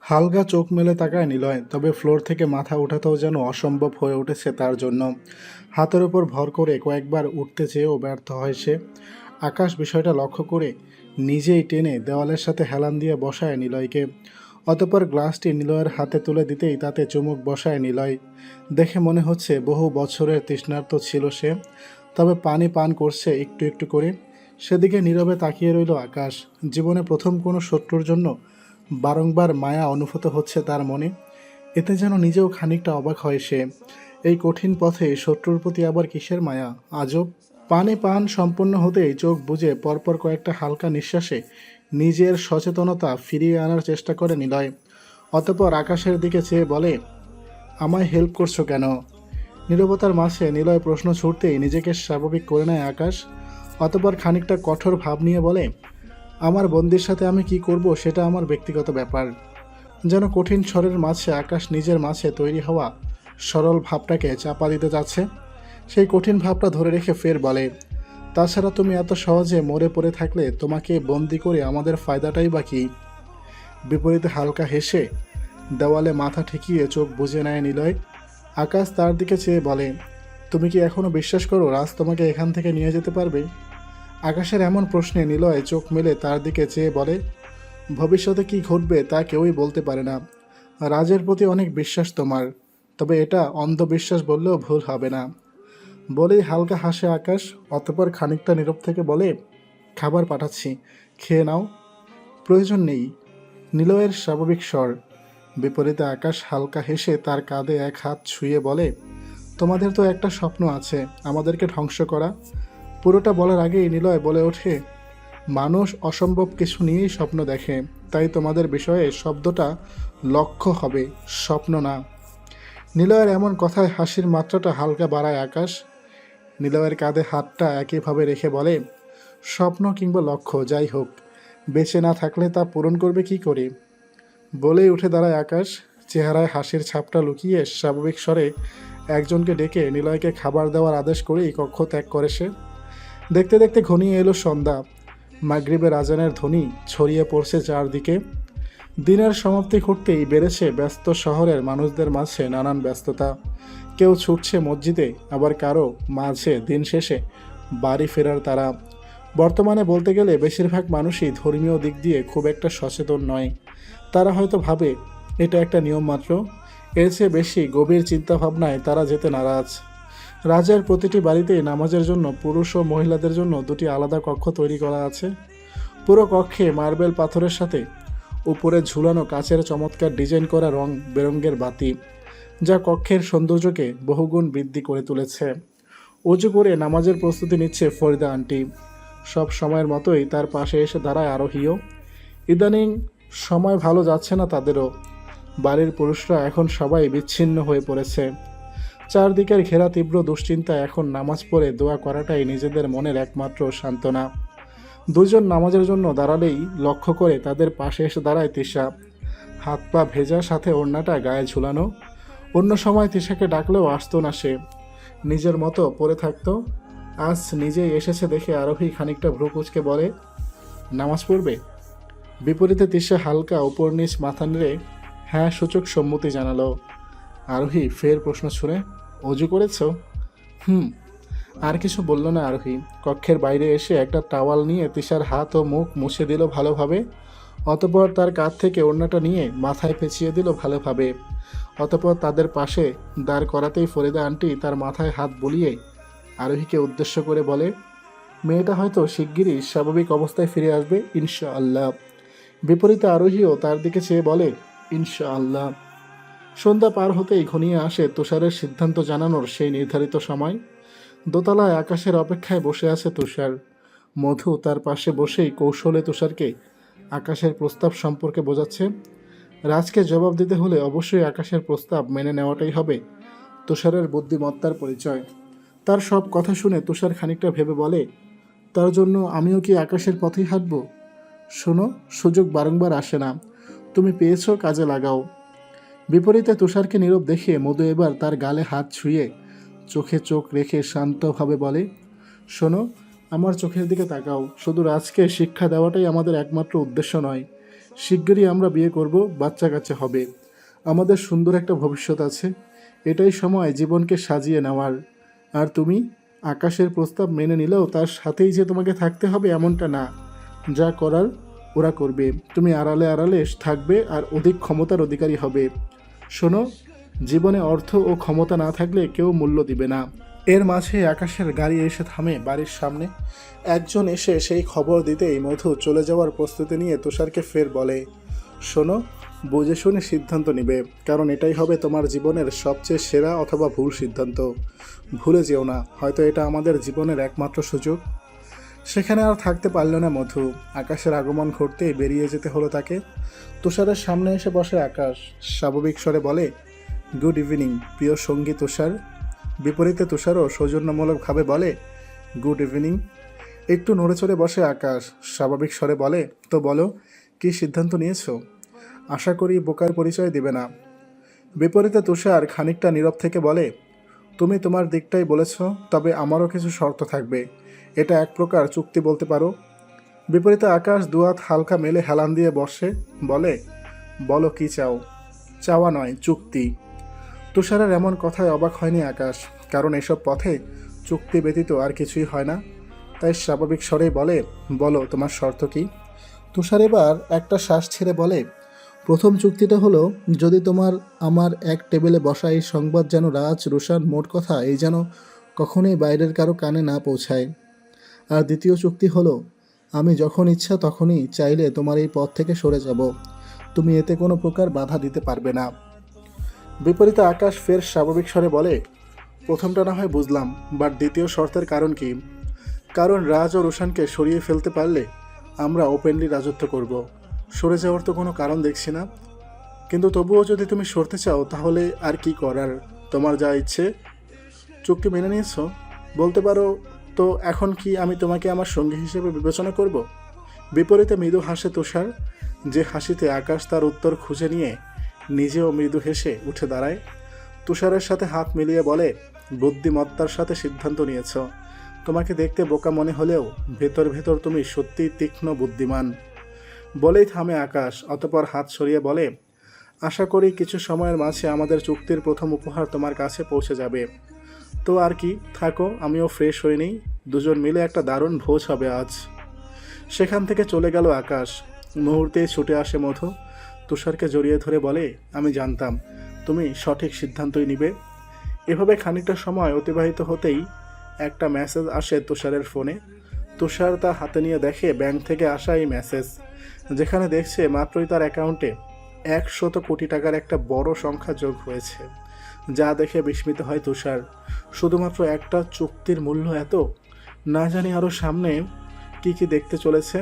হালকা চোখ মেলে তাকায় নিলয়, তবে ফ্লোর থেকে মাথা ওঠাতেও যেন অসম্ভব হয়ে উঠেছে তার জন্য। হাতের উপর ভর করে কয়েকবার উঠতে চেয়েও ব্যর্থ হয় সে। আকাশ বিষয়টা লক্ষ্য করে নিজেই টেনে দেওয়ালের সাথে হেলান দিয়ে বসায় নিলয়কে। অতঃপর গ্লাসটি নিলয়ের হাতে তুলে দিতেই তাতে চুমুক বসায় নিলয়। দেখে মনে হচ্ছে বহু বছরের তৃষ্ণার্ত ছিল সে, তবে পানি পান করছে একটু একটু করে। সেদিকে নীরবে তাকিয়ে রইল আকাশ। জীবনে প্রথম কোনো শত্রুর জন্য বারংবার মায়া অনুভূত হচ্ছে তার মনে। এতে যেন নিজেও খানিকটা অবাক হয় সে। এই কঠিন পথে শত্রুর প্রতি আবার কিসের মায়া, আজব। পানি পান সম্পন্ন হতেই চোখ বুজে পরপর কয়েকটা হালকা নিঃশ্বাসে নিজের সচেতনতা ফিরিয়ে আনার চেষ্টা করে নিলয়। অতঃপর আকাশের দিকে চেয়ে বলে, আমায় হেল্প করছো কেন? নীরবতার মাঝে নিলয় প্রশ্ন ছুটতেই নিজেকে স্বাভাবিক করে নেয় আকাশ। অতঃপর খানিকটা কঠোর ভাব নিয়ে বলে, আমার বন্দির সাথে আমি কি করব সেটা আমার ব্যক্তিগত ব্যাপার। যেন কঠিন স্বরের মাঝে আকাশ নিজের মাঝে তৈরি হওয়া সরল ভাবটাকে চাপা দিতে যাচ্ছে। সেই কঠিন ভাবটা ধরে রেখে ফের বলে, তাছাড়া তুমি এত সহজে মরে পড়ে থাকলে তোমাকে বন্দি করে আমাদের ফায়দাটাই বা কী? বিপরীতে হালকা হেসে দেওয়ালে মাথা ঠেকিয়ে চোখ বুজে নেয় নিলয়। আকাশ তার দিকে চেয়ে বলে, তুমি কি এখনও বিশ্বাস করো রাজ তোমাকে এখান থেকে নিয়ে যেতে পারবে? আকাশের এমন প্রশ্নে নিলয় চোখ মেলে তার দিকে চেয়ে বলে, ভবিষ্যতে কি ঘটবে তা কেউই বলতে পারে না। রাজের প্রতি অনেক বিশ্বাস তোমার, তবে এটা অন্ধবিশ্বাস বললেও ভুল হবে না। বলেই হালকা হাসে আকাশ। অতঃপর খানিকটা নীরব থেকে বলে, খাবার পাঠাচ্ছি, খেয়ে নাও। প্রয়োজন নেই, নিলয়ের স্বাভাবিক স্বর। বিপরীতে আকাশ হালকা হেসে তার কাঁধে এক হাত ছুঁয়ে বলে, তোমাদের তো একটা স্বপ্ন আছে, আমাদেরকে ধ্বংস করা। পুরোটা বলার আগেই নিলয় বলে ওঠে, মানুষ অসম্ভব কিছু নিয়েই স্বপ্ন দেখে, তাই তোমাদের বিষয়ে শব্দটা লক্ষ্য হবে, স্বপ্ন না। নিলয়ের এমন কথায় হাসির মাত্রাটা হালকা বাড়ায় আকাশ। নিলয়ের কাঁধে হাতটা একইভাবে রেখে বলে, স্বপ্ন কিংবা লক্ষ্য যাই হোক, বেঁচে না থাকলে তা পূরণ করবে কি করে? বলেই উঠে দাঁড়ায় আকাশ। চেহারায় হাসির ছাপটা লুকিয়ে স্বাভাবিক স্বরে একজনকে ডেকে নিলয়কে খাবার দেওয়ার আদেশ করেই কক্ষ ত্যাগ করে সে। দেখতে দেখতে ঘনিয়ে এলো সন্ধ্যা। মাগরিবের আজানের ধ্বনি ছড়িয়ে পড়ছে চারদিকে। দিনের সমাপ্তি ঘটতেই বেড়েছে ব্যস্ত শহরের মানুষদের মাঝে নানান ব্যস্ততা। কেউ ছুটছে মসজিদে, আবার কারো মাঝে দিন শেষে বাড়ি ফেরার তারা। বর্তমানে বলতে গেলে বেশিরভাগ মানুষই ধর্মীয় দিক দিয়ে খুব একটা সচেতন নয়। তারা হয়তো ভাবে এটা একটা নিয়ম মাত্র, এর চেয়ে বেশি গভীর চিন্তাভাবনায় তারা যেতে নারাজ। রাজ্যের প্রতিটি বাড়িতেই নামাজের জন্য পুরুষ ও মহিলাদের জন্য দুটি আলাদা কক্ষ তৈরি করা আছে। পুরো কক্ষে মার্বেল পাথরের সাথে উপরে ঝুলানো কাচের চমৎকার ডিজাইন করা রং বেরঙের বাতি, যা কক্ষের সৌন্দর্যকে বহুগুণ বৃদ্ধি করে তুলেছে। অজু করে নামাজের প্রস্তুতি নিচ্ছে ফরিদা আন্টি। সব সময়ের মতোই তার পাশে এসে দাঁড়ায় আরোহীও। ইদানিং সময় ভালো যাচ্ছে না তাদেরও। বাড়ির পুরুষরা এখন সবাই বিচ্ছিন্ন হয়ে পড়েছে। চারদিকের ঘেরা তীব্র দুশ্চিন্তা এখন নামাজ পড়ে দোয়া করাটাই নিজেদের মনের একমাত্র সান্ত্বনা। দুজন নামাজের জন্য দাঁড়ালেই লক্ষ্য করে তাদের পাশে এসে দাঁড়ায় তিশা। হাত পা ভেজা, সাথে ওড়নাটা গায়ে ঝুলানো। অন্য সময় তিশাকে ডাকলেও আসতো না সে, নিজের মতো পড়ে থাকতো। আজ নিজেই এসেছে দেখে আরোহী খানিকটা ভ্রু কুঁচকে বলে, নামাজ পড়বে? বিপরীতে তিশা হালকা উপর নিচ মাথা নেড়ে হ্যাঁ সূচক সম্মতি জানালো। আরোহী ফের প্রশ্ন ছুড়ে, অজু করেছ? হুম। আর কিছু বলল না আরোহী। কক্ষের বাইরে এসে একটা টাওয়াল নিয়ে তিশার হাত ও মুখ মুছে দিল ভালোভাবে। অতঃপর তার কাঁধ থেকে ওড়নাটা নিয়ে মাথায় পেঁচিয়ে দিল ভালোভাবে। অতঃপর তাদের পাশে দাঁড় করাতেই ফরিদা আন্টি তার মাথায় হাত বুলিয়ে আরোহীকে উদ্দেশ্য করে বলে, মেয়েটা হয়তো শিগগিরই স্বাভাবিক অবস্থায় ফিরে আসবে ইনশাআল্লাহ। বিপরীতে আরোহীও তার দিকে চেয়ে বলে, ইনশাআল্লাহ। সন্ধ্যা পার হতেই ঘনিয়ে আসে তুষারের সিদ্ধান্ত জানানোর সেই নির্ধারিত সময়। দোতলায় আকাশের অপেক্ষায় বসে আছে তুষার। মধু তার পাশে বসেই কৌশলে তুষারকে আকাশের প্রস্তাব সম্পর্কে বোঝাচ্ছে। রাজকে জবাব দিতে হলে অবশ্যই আকাশের প্রস্তাব মেনে নেওয়াটাই হবে তুষারের বুদ্ধিমত্তার পরিচয়। তার সব কথা শুনে তুষার খানিকটা ভেবে বলে, তার জন্য আমিও কি আকাশের পথেই হাঁটব? শোনো, সুযোগ বারংবার আসে না, তুমি পেয়েছো, কাজে লাগাও। বিপরীতে তুষারকে নীরব দেখে মধু এবার তার গালে হাত ছুঁয়ে চোখে চোখ রেখে শান্তভাবে বলে, শোনো, আমার চোখের দিকে তাকাও। শুধু রাজকে শিক্ষা দেওয়াটাই আমাদের একমাত্র উদ্দেশ্য নয়, শিগগিরই আমরা বিয়ে করব, বাচ্চা কাচ্চা হবে, আমাদের সুন্দর একটা ভবিষ্যৎ আছে। এটাই সময় জীবনকে সাজিয়ে নেওয়ার। আর তুমি আকাশের প্রস্তাব মেনে নিলেও তার সাথেই যে তোমাকে থাকতে হবে এমনটা না। যা করার ওরা করবে, তুমি আড়ালে আড়ালে থাকবে আর অধিক ক্ষমতার অধিকারী হবে। শোনো, জীবনে অর্থ ও ক্ষমতা না থাকলে কেউ মূল্য দিবে না। এর মাঝে আকাশের গাড়ি এসে থামে বাড়ির সামনে। একজন এসে সেই খবর দিতেই মধু চলে যাওয়ার প্রস্তুতি নিয়ে তুষারকে ফের বলে, শোনো, বুঝে শুনে সিদ্ধান্ত নিবে, কারণ এটাই হবে তোমার জীবনের সবচেয়ে সেরা অথবা ভুল সিদ্ধান্ত। ভুলে যেও না, হয়তো এটা আমাদের জীবনের একমাত্র সুযোগ। সেখানে আর থাকতে পারল না মধু। আকাশের আগমন ঘটতেই বেরিয়ে যেতে হলো তাকে। তুষারের সামনে এসে বসে আকাশ। স্বাভাবিক স্বরে বলে, গুড ইভিনিং প্রিয় সঙ্গী তুষার। বিপরীতে তুষারও সৌজন্যমূলকভাবে বলে, গুড ইভিনিং। একটু নড়ে চড়ে বসে আকাশ। স্বাভাবিক স্বরে বলে, তো বলো, কী সিদ্ধান্ত নিয়েছো? আশা করি বোকার পরিচয় দেবে না। বিপরীতে তুষার খানিকটা নীরব থেকে বলে, তুমি তোমার দিকটাই বলেছ, তবে আমারও কিছু শর্ত থাকবে। এটা এক প্রকার চুক্তি বলতে পারো। বিপরীতে আকাশ দুহাত হালকা মেলে হেলান দিয়ে বসে বলে, বলো কি চাও? চাওয়া নয়, চুক্তি। তুষারের এমন কথায় অবাক হয়নি আকাশ, কারণ এসব পথে চুক্তি ব্যতীত আর কিছুই হয় না। তাই স্বাভাবিক স্বরেই বলে, বলো তোমার শর্ত কি? তুষার এবার একটা শ্বাস ছেড়ে বলে, প্রথম চুক্তিটা হলো, যদি তোমার আমার এক টেবিলে বসা এই সংবাদ যেন রাজ, রোশান, মোট কথা এই যেন কখনোই বাইরের কারো কানে না পৌঁছায়। আর দ্বিতীয় চুক্তি হলো, আমি যখন ইচ্ছা তখনই চাইলে তোমার এই পথ থেকে সরে যাব। তুমি এতে কোনো প্রকার বাধা দিতে পারবে না। বিপরীতে আকাশ ফের স্বাভাবিক স্বরে বলে, প্রথমটা না হয় বুঝলাম, বাট দ্বিতীয় শর্তের কারণ কি? কারণ রাজ ও রোশানকে সরিয়ে ফেলতে পারলে আমরা ওপেনলি রাজত্ব করব। সরে যাওয়ার তো কোনো কারণ দেখছি না। কিন্তু তবুও যদি তুমি সরতে চাও তাহলে আর কি করার, তোমার যা ইচ্ছে। চুক্তি মেনে নিয়েছ? বলতে পারো, তো এখন কি আমি তোমাকে আমার সঙ্গী হিসেবে বিবেচনা করব? বিপরীতে মৃদু হাসে তুষার, যে হাসিতে আকাশ তার উত্তর খুঁজে নিয়ে নিজেও মৃদু হেসে উঠে দাঁড়ায়। তুষারের সাথে হাত মিলিয়ে বলে, বুদ্ধিমত্তার সাথে সিদ্ধান্ত নিয়েছ। তোমাকে দেখতে বোকা মনে হলেও ভেতর ভেতর তুমি সত্যিই তীক্ষ্ণ বুদ্ধিমান। বলেই থামে আকাশ, অতপর হাত সরিয়ে বলে, আশা করি কিছু সময়ের মাঝে আমাদের চুক্তির প্রথম উপহার তোমার কাছে পৌঁছে যাবে। তো আর কি, থাকো, আমিও ফ্রেশ হয়ে নিই, দুজন মিলে একটা দারুণ ভোজ হবে আজ। সেখান থেকে চলে গেল আকাশ। মুহূর্তেই ছুটে আসে মধু, তুষারকে জড়িয়ে ধরে বলে, আমি জানতাম তুমি সঠিক সিদ্ধান্তই নিবে। এভাবে খানিকটা সময় অতিবাহিত হতেই একটা মেসেজ আসে তুষারের ফোনে। তুষার তা হাতে নিয়ে দেখে ব্যাংক থেকে আসা এই মেসেজ, যেখানে দেখছে মাত্রই তার অ্যাকাউন্টে 100 কোটি টাকার একটা বড় সংখ্যা যোগ হয়েছে। যা দেখে বিস্মিত হয় তুষার। শুধুমাত্র একটা চুক্তির মূল্য এত? না জানি আরও সামনে কি কি দেখতে চলেছে।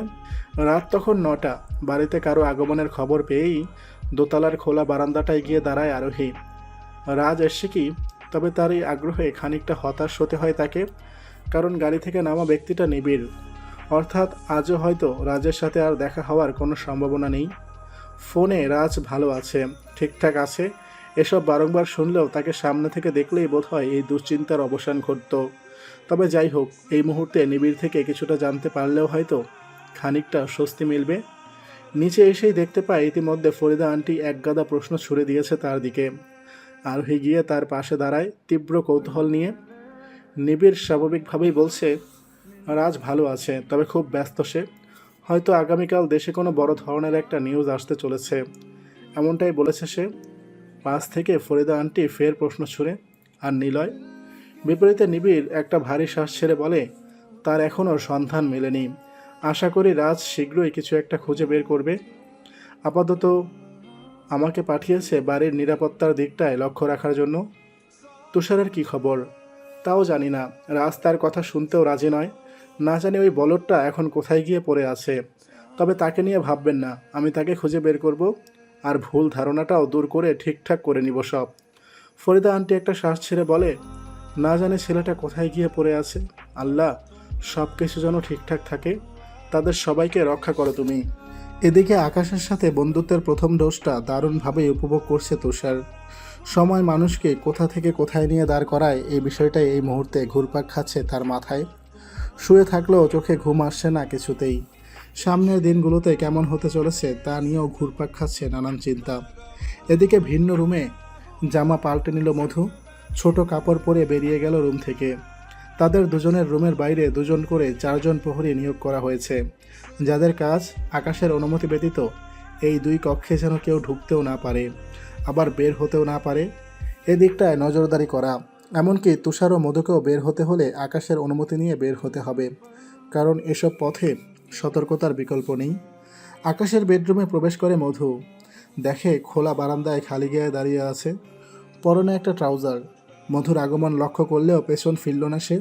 রাত তখন 9টা। বাড়িতে কারো আগমনের খবর পেয়েই দোতলার খোলা বারান্দাটায় গিয়ে দাঁড়ায় আরোহী। রাজ এসছে কি? তবে তার এই আগ্রহে খানিকটা হতাশ হতে হয় তাকে, কারণ গাড়ি থেকে নামা ব্যক্তিটা নিবিড়। অর্থাৎ আজও হয়তো রাজের সাথে আর দেখা হওয়ার কোনো সম্ভাবনা নেই। ফোনে রাজ ভালো আছে, ঠিকঠাক আছে, এসব বারংবার শুনলেও তাকে সামনে থেকে দেখলেই বোধহয় এই দুশ্চিন্তার অবসান ঘটত। তবে যাই হোক, এই মুহূর্তে নিবিড় থেকে কিছুটা জানতে পারলেও হয়তো খানিকটা স্বস্তি মিলবে। নিচে এসেই দেখতে পায় ইতিমধ্যে ফরিদা আন্টি একগাদা প্রশ্ন ছুড়ে দিয়েছে তার দিকে। আরোহী গিয়ে তার পাশে দাঁড়ায় তীব্র কৌতূহল নিয়ে। নিবিড় স্বাভাবিকভাবেই বলছে, রাজ ভালো আছে, তবে খুব ব্যস্ত সে। হয়তো আগামীকাল দেশে কোনো বড় ধরনের একটা নিউজ আসতে চলেছে, এমনটাই বলেছে সে। পাশ থেকে ফরিদা আন্টি ফের প্রশ্ন ছুড়ে, আর নিলয়? বিপরীতে নিবিড় একটা ভারী শ্বাস ছেড়ে বলে, তার এখনও সন্ধান মেলেনি। আশা করি রাজ শীঘ্রই কিছু একটা খুঁজে বের করবে। আপাতত আমাকে পাঠিয়েছে বাড়ির নিরাপত্তার দিকটায় লক্ষ্য রাখার জন্য। তুষারের কি খবর তাও জানি না। রাজ তার কথা শুনতেও রাজি নয়। না জানি ওই বলদটা এখন কোথায় গিয়ে পড়ে আছে। তবে তাকে নিয়ে ভাববেন না, আমি তাকে খুঁজে বের করব, আর ভুল ধারণাটাও দূর করে ঠিকঠাক করে নিব সব। ফরিদা আন্টি একটা শ্বাস ছেড়ে বলে, না জানি ছেলেটা কোথায় গিয়ে পড়ে আছে। আল্লাহ, সব কিছু যেন ঠিকঠাক থাকে, তাদের সবাইকে রক্ষা করো তুমি। এদিকে আকাশের সাথে বন্ধুত্বের প্রথম ডোজটা দারুণভাবেই উপভোগ করছে তুষার। সময় মানুষকে কোথা থেকে কোথায় নিয়ে দাঁড় করায়, এই বিষয়টাই এই মুহূর্তে ঘুরপাক খাচ্ছে তার মাথায়। শুয়ে থাকলেও চোখে ঘুম আসছে না কিছুতেই। সামনের দিনগুলোতে কেমন হতে চলেছে তা নিয়েও ঘুরপাক খাচ্ছে নানান চিন্তা। এদিকে ভিন্ন রুমে জামা পাল্টে নিল মধু। ছোট কাপড় পরে বেরিয়ে গেল রুম থেকে। তাদের দুজনের রুমের বাইরে দুজন করে 4জন প্রহরী নিয়োগ করা হয়েছে, যাদের কাজ আকাশের অনুমতি ব্যতীত এই 2 কক্ষে যেন কেউ ঢুকতেও না পারে, আবার বের হতেও না পারে। এদিকটায় নজরদারি করা। এমনকি তুষার ও মধুকেও বের হতে হলে আকাশের অনুমতি নিয়ে বের হতে হবে, কারণ এসব পথে সতর্কতার বিকল্প নেই। আকাশের বেডরুমে প্রবেশ করে মধু। দেখে খোলা বারান্দায় খালি গায়ে দাঁড়িয়ে আছে, পরনে একটা ট্রাউজার। মধুর আগমন লক্ষ্য করলেও পেছন ফিরল না সে।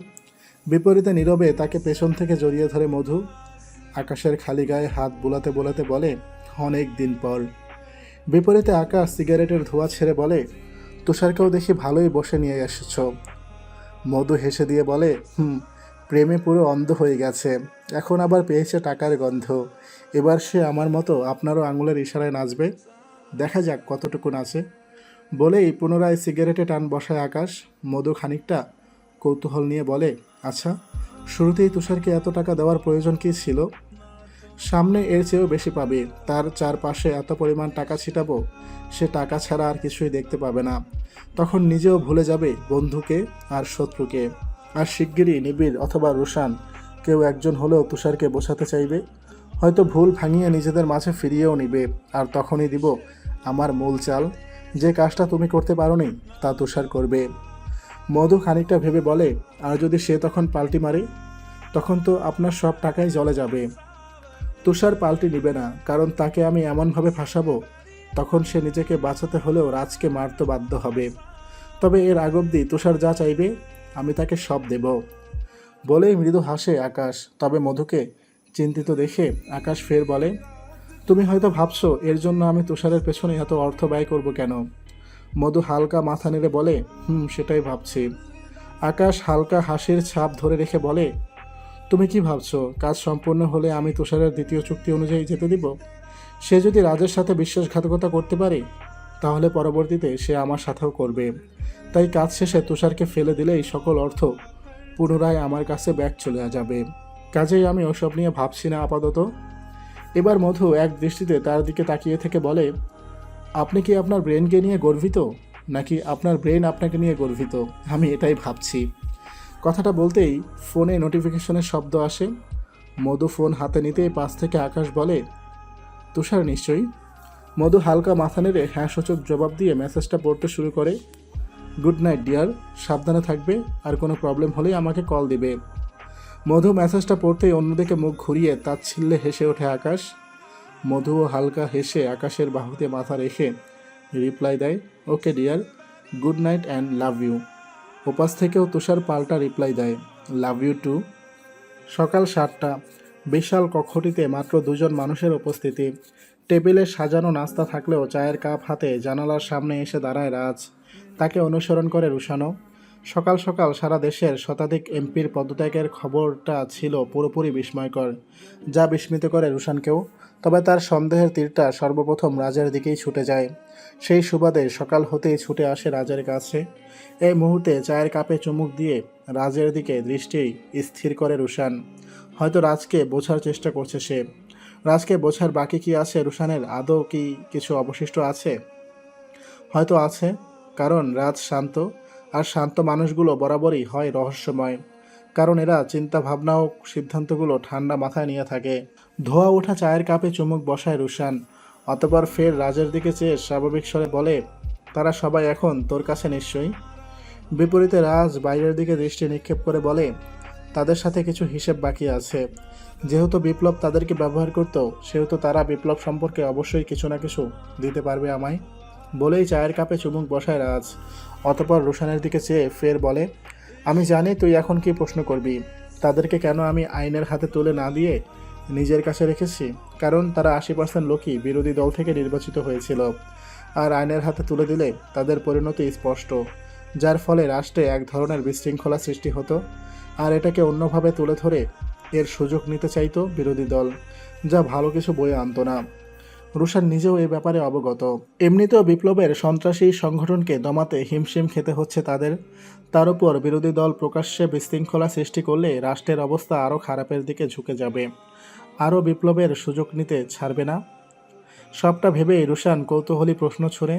বিপরীতে নীরবে তাকে পেছন থেকে জড়িয়ে ধরে মধু। আকাশের খালি গায়ে হাত বুলাতে বুলাতে বলে, অনেক দিন পর। বিপরীতে আকাশ সিগারেটের ধোঁয়া ছেড়ে বলে, তুষারকেও দেখি ভালোই বসে নিয়ে এসেছ। মধু হেসে দিয়ে বলে, প্রেমে পুরো অন্ধ হয়ে গেছে, এখন আবার পেয়েছে টাকার গন্ধ। এবার সে আমার মতো আপনারও আঙুলের ইশারায় নাচবে, দেখা যাক কতটুকু নাচে। বলেই পুনরায় সিগারেটে টান বসায় আকাশ। মধু খানিকটা কৌতূহল নিয়ে বলে, আচ্ছা, শুরুতেই তুষারকে এত টাকা দেওয়ার প্রয়োজন কী ছিল? সামনে এর চেয়েও বেশি পাবে, তার চারপাশে এত পরিমাণ টাকা ছিটাবো, সে টাকা ছাড়া আর কিছুই দেখতে পাবে না। তখন নিজেও ভুলে যাবে বন্ধুকে আর শত্রুকে। আর শিগগিরই নিবিড় অথবা রুশান কেউ একজন হলেও তুষারকে বোঝাতে চাইবে, হয়তো ভুল ভাঙিয়ে নিজেদের মাঝে ফিরিয়েও নিবে। আর তখনই দিব আমার মূল চাল, যে কাজটা তুমি করতে পারোনি তা তুষার করবে। মধু খানিকটা ভেবে বলে, আর যদি সে তখন পাল্টি মারে, তখন তো আপনার সব টাকাই জলে যাবে। তুষার পাল্টি নিবে না, কারণ তাকে আমি এমনভাবে ফাঁসাবো, তখন সে নিজেকে বাঁচাতে হলেও রাজকে মারতে বাধ্য হবে। তবে এর আগ অবধি তুষার যা চাইবে আমি তাকে সব দেব। বলেই মৃদু হাসে আকাশ। তবে মধুকে চিন্তিত দেখে আকাশ ফের বলে, তুমি হয়তো ভাবছো এর জন্য আমি তুষারের পেছনে এত অর্থ ব্যয় করব কেন? মধু হালকা মাথা নেড়ে বলে, সেটাই ভাবছি। আকাশ হালকা হাসির ছাপ ধরে রেখে বলে, তুমি কি ভাবছো কাজ সম্পূর্ণ হলে আমি তুষারের দ্বিতীয় চুক্তি অনুযায়ী যেতে দিব? সে যদি রাজের সাথে বিশ্বাসঘাতকতা করতে পারে, তাহলে পরবর্তীতে সে আমার সাথেও করবে। তাই কাজ শেষে তুষারকে ফেলে দিলেই সকল অর্থ পুনরায় আমার কাছে ব্যাক চলে যাবে। কাজেই আমি ওসব নিয়ে ভাবছি না আপাতত। এবার মধু এক দৃষ্টিতে তার দিকে তাকিয়ে থেকে বলে, আপনি কি আপনার ব্রেনকে নিয়ে গর্বিত, নাকি আপনার ব্রেন আপনাকে নিয়ে গর্বিত? আমি এটাই ভাবছি। কথাটা বলতেই ফোনে নোটিফিকেশনের শব্দ আসে। মধু ফোন হাতে নিতেই পাশ থেকে আকাশ বলে, তুষার নিশ্চয়ই। মধু হালকা মাথা নেড়ে হ্যাঁ সূচক জবাব দিয়ে মেসেজটা পড়তে শুরু করে, গুড নাইট ডিয়ার, সাবধানে থাকবে, আর কোনো প্রবলেম হলেই আমাকে কল দিবে। মধু মেসেজটা পড়তেই অন্যদিকে মুখ ঘুরিয়ে তাচ্ছিল্যে হেসে ওঠে আকাশ। মধুও হালকা হেসে আকাশের বাহুতে মাথা রেখে রিপ্লাই দেয়, okay dear, good night and love you. ওপাশ থেকেও তুষার পাল্টা রিপ্লাই দেয়, লাভ ইউ টু। সকাল 7টা। বিশাল কক্ষটিতে মাত্র 2জন মানুষের উপস্থিতি। টেবিলে সাজানো নাস্তা থাকলেও চায়ের কাপ হাতে জানালার সামনে এসে দাঁড়ায় রাজ। তাকে অনুসরণ করে রুশানও। সকাল সকাল সারা দেশের শতাধিক এমপির পদত্যাগের খবরটা ছিল পুরোপুরি বিস্ময়কর, যা বিস্মিত করে রুশানকেও। তবে তার সন্দেহের তীরটা সর্বপ্রথম রাজের দিকেই ছুটে যায়। সেই সুবাদে সকাল হতেই ছুটে আসে রাজের কাছে। এই মুহূর্তে চায়ের কাপে চুমুক দিয়ে রাজের দিকে দৃষ্টি স্থির করে রুশান। হয়তো রাজকে বোঝার চেষ্টা করছে সে। রাজকে বোঝার বাকি কি আছে রুশানের? আদৌ কি কিছু অবশিষ্ট আছে? হয়তো আছে, কারণ রাজ শান্ত, আর শান্ত মানুষগুলো বরাবরই হয় রহস্যময়, কারণ এরা চিন্তা ভাবনা ও সিদ্ধান্তগুলো ঠান্ডা মাথায় নিয়ে থাকে। ধোয়া ওঠা চায়ের কাপে চুমুক বসায় রুশান। অতঃপর ফের রাজের দিকে চেয়ে স্বাভাবিক স্বরে বলে, তারা সবাই এখন তোর কাছে নিশ্চয়ই? বিপরীতে রাজ বাইরের দিকে দৃষ্টি নিক্ষেপ করে বলে, তাদের সাথে কিছু হিসেব বাকি আছে। যেহেতু বিপ্লব তাদেরকে ব্যবহার করত, সেহেতু তারা বিপ্লব সম্পর্কে অবশ্যই কিছু না কিছু দিতে পারবে আমায়। বলেই চায়ের কাপে চুমুক বসায় রাজ। অতঃপর রুশানের দিকে চেয়ে ফের বলে, আমি জানি তুই এখন কি প্রশ্ন করবি। তাদেরকে কেন আমি আইনের হাতে তুলে না দিয়ে নিজের কাছে রেখেছি? কারণ তারা 80% লোকই বিরোধী দল থেকে নির্বাচিত হয়েছিল, আর আইনের হাতে তুলে দিলে তাদের পরিণতি স্পষ্ট, যার ফলে রাষ্ট্রে এক ধরনের বিশৃঙ্খলা সৃষ্টি হতো, আর এটাকে অন্যভাবে তুলে ধরে এর সুযোগ নিতে চাইতো বিরোধী দল, যা ভালো কিছু বয়ে আনতো না। রুশান নিজেও এই ব্যাপারে অবগত। এমনিতেও বিপ্লবের সন্ত্রাসী সংগঠনকে দমাতে হিমশিম খেতে হচ্ছে তাদের। তার উপর বিরোধী দল প্রকাশ্যে বিশৃঙ্খলা সৃষ্টি করলে রাষ্ট্রের অবস্থা আরও খারাপের দিকে ঝুঁকে যাবে। আরও বিপ্লবের সুযোগ নিতে ছাড়বে না? সবটা ভেবেই রুশান কৌতূহলী প্রশ্ন ছুড়ে,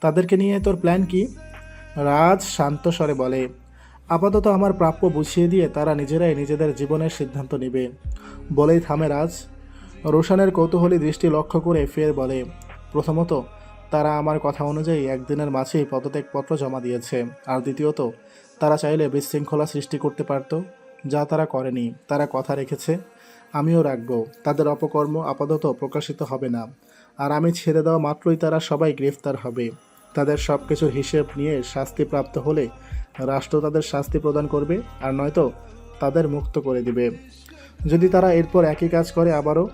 তাদেরকে নিয়ে তোর প্ল্যান কি? রাজ শান্ত স্বরে বলে, আপাতত আমার প্রাপ্য বুঝিয়ে দিয়ে তারা নিজেরাই নিজেদের জীবনের সিদ্ধান্ত নেবে। বলেই থামে রাজ। রোশানের কৌতূহলী দৃষ্টি লক্ষ্য করে ফের বলে, প্রথমত তারা আমার কথা অনুযায়ী একদিনের মাঝেই পদত্যাগপত্র জমা দিয়েছে, আর দ্বিতীয়ত তারা চাইলে বিশৃঙ্খলা সৃষ্টি করতে পারত, যা তারা করেনি। তারা কথা রেখেছে, আমিও রাখব। তাদের অপকর্ম আপাতত প্রকাশিত হবে না, আর আমি ছেড়ে দেওয়া মাত্রই তারা সবাই গ্রেফতার হবে। তাদের সব কিছুর হিসেব নিয়ে শাস্তিপ্রাপ্ত হলে রাষ্ট্র তাদের শাস্তি প্রদান করবে, আর নয়তো তাদের মুক্ত করে দিবে। যদি তারা এরপর একই কাজ করে আবারও।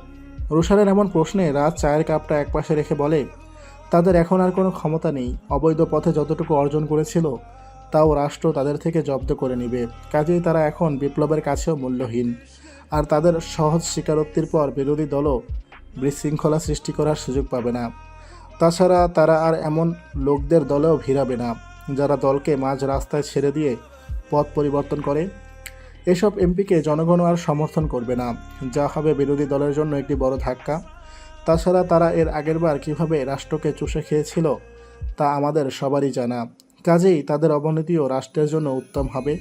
রুশানের এমন প্রশ্নে রাজ চায়ের কাপটা একপাশে রেখে বলে, তাদের এখন আর কোনো ক্ষমতা নেই। অবৈধ পথে যতটুকু অর্জন করেছিল তাও রাষ্ট্র তাদের থেকে জব্দ করে নেবে। কাজেই তারা এখন বিপ্লবের কাছেও মূল্যহীন, আর তাদের সহজ স্বীকারোক্তির পর বিরোধী দলও বিশৃঙ্খলা সৃষ্টি করার সুযোগ পাবে না। তাছাড়া তারা আর এমন লোকদের দলেও ভিড়াবে না যারা দলকে মাঝ রাস্তায় ছেড়ে দিয়ে পথ পরিবর্তন করে। এসব এমপিকে জনগণ আর সমর্থন করবে না, যা হবে বিরোধী দলের জন্য একটি বড় ধাক্কা। তাছাড়া তারা এর আগেরবার কীভাবে রাষ্ট্রকে চুষে খেয়েছিল তা আমাদের সবারই জানা। কাজেই তাদের অবনতিও রাষ্ট্রের জন্য উত্তম হবে।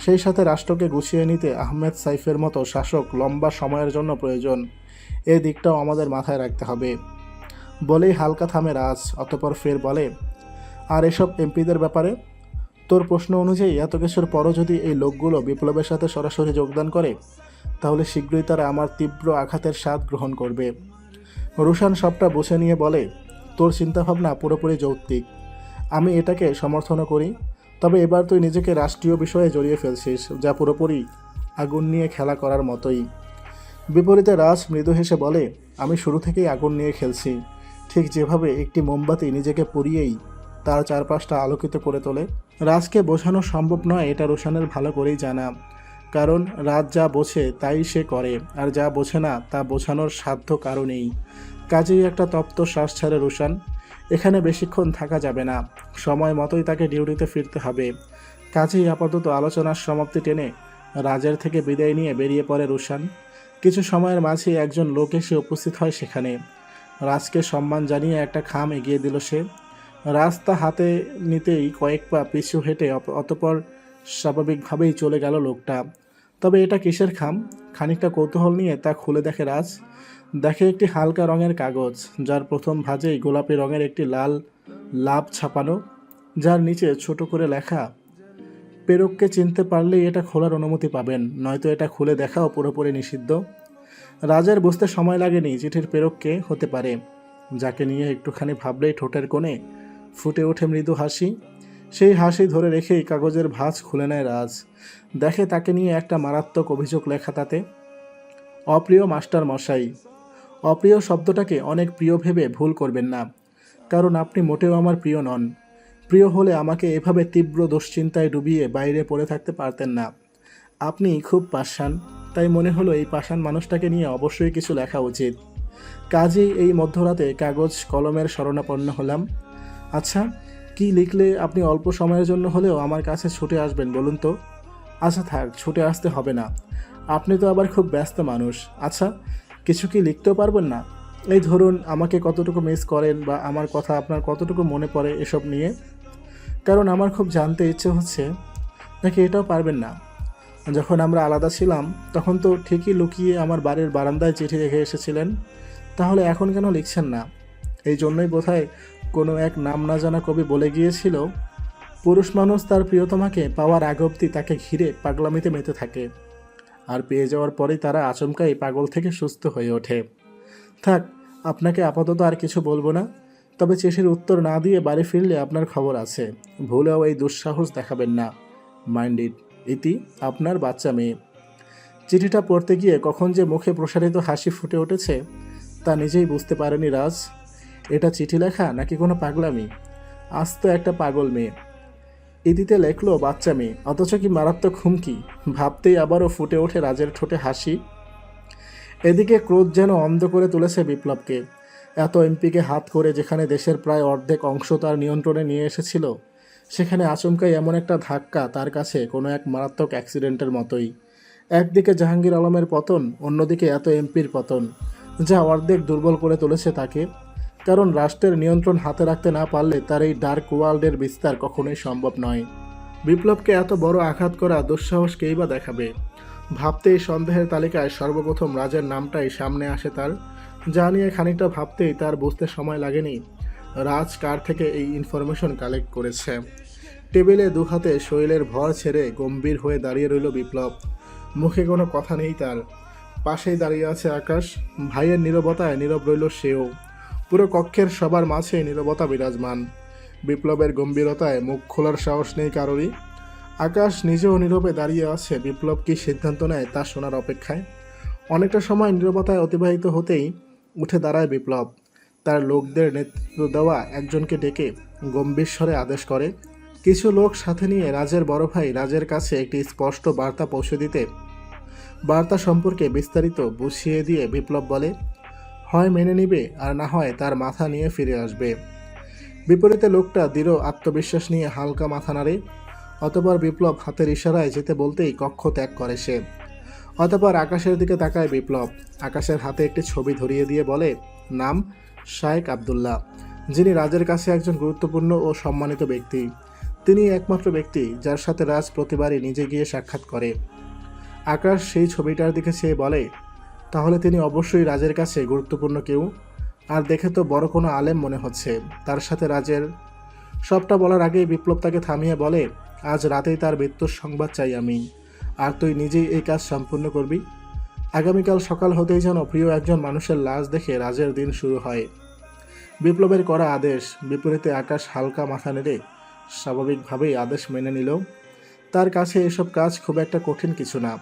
সেই সাথে রাষ্ট্রকে গুছিয়ে নিতে আহমেদ সাইফের মতো শাসক লম্বা সময়ের জন্য প্রয়োজন। এই দিকটাও আমাদের মাথায় রাখতে হবে। বলেই হালকা থামে রাজ, অতঃপর ফের বলে, আর এসব এমপিদের ব্যাপারে? তোর প্রশ্ন অনুযায়ী এত কিছুর পরও যদি এই লোকগুলো বিপ্লবের সাথে সরাসরি যোগদান করে, তাহলে শীঘ্রই তারা আমার তীব্র আঘাতের স্বাদ গ্রহণ করবে। রুশান সবটা বুঝে নিয়ে বলে, তোর চিন্তাভাবনা পুরোপুরি যৌক্তিক, আমি এটাকে সমর্থনও করি। তবে এবার তুই নিজেকে রাষ্ট্রীয় বিষয়ে জড়িয়ে ফেলছিস, যা পুরোপুরি আগুন নিয়ে খেলা করার মতোই। বিপরীতে রাজ মৃদু হেসে বলে, আমি শুরু থেকেই আগুন নিয়ে খেলছি, ঠিক যেভাবে একটি মোমবাতি নিজেকে পুড়িয়েই তার চারপাশটা আলোকিত করে তোলে। রাজকে বোঝানো সম্ভব নয়, এটা রোশানের ভালো করেই জানা। কারণ রাজ যা বোঝে তাই সে করে, আর যা বোঝে না তা বোঝানোর সাধ্য কারও নেই। কাজেই একটা তপ্ত শ্বাস ছাড়ে রোশান। এখানে বেশিক্ষণ থাকা যাবে না, সময় মতোই তাকে ডিউটিতে ফিরতে হবে। কাজেই আপাতত আলোচনার সমাপ্তি টেনে রাজের থেকে বিদায় নিয়ে বেরিয়ে পড়ে রোশান। কিছু সময়ের মাঝে একজন লোক এসে উপস্থিত হয় সেখানে। রাজকে সম্মান জানিয়ে একটা খাম এগিয়ে দিল সে। রাজ তা হাতে নিতেই কয়েক পা পিছু হেঁটে অতপর স্বাভাবিকভাবেই চলে গেল লোকটা। তবে এটা কিসের খাম? খানিকটা কৌতূহল নিয়ে তা খুলে দেখে রাজ। দেখে একটি হালকা রঙের কাগজ, যার প্রথম ভাঁজেই গোলাপি রঙের একটি লাল লাভ ছাপানো, যার নিচে ছোট করে লেখা, প্রেরককে চিনতে পারলেই এটা খোলার অনুমতি পাবেন, নয়তো এটা খুলে দেখাও পুরোপুরি নিষিদ্ধ। রাজের বুঝতে সময় লাগেনি চিঠির প্রেরককে হতে পারে, যাকে নিয়ে একটুখানি ভাবলেই ঠোঁটের কোণে ফুটে ওঠে মৃদু হাসি। সেই হাসি ধরে রেখেই কাগজের ভাঁজ খুলে নেয় রাজ। দেখে তাকে নিয়ে একটা মারাত্মক অভিযোগ লেখা তাতে, অপ্রিয় মাস্টার মশাই। অপ্রিয় শব্দটাকে অনেক প্রিয় ভেবে ভুল করবেন না, কারণ আপনি মোটেও আমার প্রিয় নন। প্রিয় হলে আমাকে এভাবে তীব্র দুশ্চিন্তায় ডুবিয়ে বাইরে পড়ে থাকতে পারতেন না। আপনি খুব পাষাণ, তাই মনে হলো এই পাষাণ মানুষটাকে নিয়ে অবশ্যই কিছু লেখা উচিত। কাজেই এই মধ্যরাতে কাগজ কলমের শরণাপন্ন হলাম। আচ্ছা, কি লিখলে আপনি অল্প সময়ের জন্য হলেও আমার কাছে ছুটে আসবেন বলুন তো? আচ্ছা থাক, ছুটে আসতে হবে না, আপনি তো আবার খুব ব্যস্ত মানুষ। আচ্ছা, কিছু কি লিখতেও পারবেন না? এই ধরুন, আমাকে কতটুকু মিস করেন বা আমার কথা আপনার কতটুকু মনে পড়ে এসব নিয়ে। কারণ আমার খুব জানতে ইচ্ছে হচ্ছে। নাকি এটাও পারবেন না? যখন আমরা আলাদা ছিলাম তখন তো ঠিকই লুকিয়ে আমার বাড়ির বারান্দায় চিঠি রেখে এসেছিলেন, তাহলে এখন কেন লিখছেন না? এই জন্যই বোধহয় কোনো এক নাম না জানা কবি বলে গিয়েছিল, পুরুষ মানুষ তার প্রিয়তমাকে পাওয়ার আগ অবধি তাকে ঘিরে পাগলামিতে মেতে থাকে, আর পেয়ে যাওয়ার পরেই তারা আচমকাই পাগল থেকে সুস্থ হয়ে ওঠে। থাক, আপনাকে আপাতত আর কিছু বলবো না। তবে চিঠির উত্তর না দিয়ে বাড়ি ফিরলে আপনার খবর আছে, ভুলেও এই দুঃসাহস দেখাবেন না। Mind it. ইতি, আপনার বাচ্চা মেয়ে। চিঠিটা পড়তে গিয়ে কখন যে মুখে প্রসারিত হাসি ফুটে উঠেছে তা নিজেই বুঝতে পারেনি রাজ। এটা চিঠি লেখা নাকি কোনো পাগলামি? আজ তো একটা পাগল মেয়ে। ইতিতে লেখলো বাচ্চা মেয়ে, অথচ কি মারাত্মক হুমকি! ভাবতেই আবারও ফুটে ওঠে রাজের ঠোঁটে হাসি। এদিকে ক্রোধ যেন অন্ধ করে তুলেছে বিপ্লবকে। এত এমপিকে হাত করে যেখানে দেশের প্রায় অর্ধেক অংশ তার নিয়ন্ত্রণে নিয়ে এসেছিল, সেখানে আচমকাই এমন একটা ধাক্কা তার কাছে কোনো এক মারাত্মক অ্যাক্সিডেন্টের মতোই। একদিকে জাহাঙ্গীর আলমের পতন, অন্যদিকে এত এমপির পতন, যা অর্ধেক দুর্বল করে তুলেছে তাকে। কারণ রাষ্ট্রের নিয়ন্ত্রণ হাতে রাখতে না পারলে তার এই ডার্ক ওয়ার্ল্ডের বিস্তার কখনোই সম্ভব নয়। বিপ্লবকে এত বড় আঘাত করা দুঃসাহস কেই বা দেখাবে? ভাবতেই সন্দেহের তালিকায় সর্বপ্রথম রাজের নামটাই সামনে আসে তার। যা নিয়ে খানিকটা ভাবতেই তার বুঝতে সময় লাগেনি রাজ কার থেকে এই ইনফরমেশন কালেক্ট করেছে। টেবিলে দু হাতে শরীরের ভর ছেড়ে গম্ভীর হয়ে দাঁড়িয়ে রইল বিপ্লব। মুখে কোনো কথা নেই তার। পাশেই দাঁড়িয়ে আছে আকাশ। ভাইয়ের নীরবতায় নীরব রইল সেও। পুরো কক্ষের সবার মাঝে নীরবতা বিরাজমান। বিপ্লবের গম্ভীরতায় মুখ খোলার সাহস নেই কারোরই। আকাশ নিজেও নীরবে দাঁড়িয়ে আছে বিপ্লব কী সিদ্ধান্ত নেয় তা শোনার অপেক্ষায়। অনেকটা সময় নীরবতায় অতিবাহিত হতেই উঠে দাঁড়ায় বিপ্লব। তার লোকদের নেতৃত্ব দেওয়া একজনকে ডেকে গম্ভীর স্বরে আদেশ করে। কিছু লোক সাথে নিয়ে রাজের বড় ভাই রাজের কাছে একটি স্পষ্ট বার্তা পৌঁছে দিতে বার্তা সম্পর্কে বিস্তারিত বুঝিয়ে দিয়ে বিপ্লব বলে, হয় মেনে নিবে আর না হয় তার মাথা নিয়ে ফিরে আসবে। বিপরীতে লোকটা দৃঢ় আত্মবিশ্বাস নিয়ে হালকা মাথা নাড়ে। অতঃপর বিপ্লব হাতের ইশারায় যেতে বলতেই কক্ষ ত্যাগ করে সে। অতঃপর আকাশের দিকে তাকায় বিপ্লব। আকাশের হাতে একটি ছবি ধরিয়ে দিয়ে বলে, নাম শায়েক আবদুল্লাহ, যিনি রাজের কাছে একজন গুরুত্বপূর্ণ ও সম্মানিত ব্যক্তি। তিনি একমাত্র ব্যক্তি যার সাথে রাজ প্রতিবারই নিজে গিয়ে সাক্ষাৎ করে। আকাশ সেই ছবিটার দিকে চেয়ে বলে, তাহলে তিনি অবশ্যই রাজের কাছে গুরুত্বপূর্ণ কেউ। আর দেখে তো বড় কোনো আলেম মনে হচ্ছে। তার সাথে রাজের। সবটা বলার আগেই বিপ্লব তাকে থামিয়ে বলে, আজ রাতেই তার মৃত্যুর সংবাদ চাই আমি। আর তুই নিজেই এই কাজ সম্পূর্ণ করবি। আগামীকাল সকাল হতেই যেন প্রিয় একজন মানুষের লাশ দেখে রাজের দিন শুরু হয়। বিপ্লবের করা আদেশ। বিপরীতে আকাশ হালকা মাথা নেড়ে স্বাভাবিকভাবেই আদেশ মেনে নিল। তার কাছে এসব কাজ খুব একটা কঠিন কিছু না।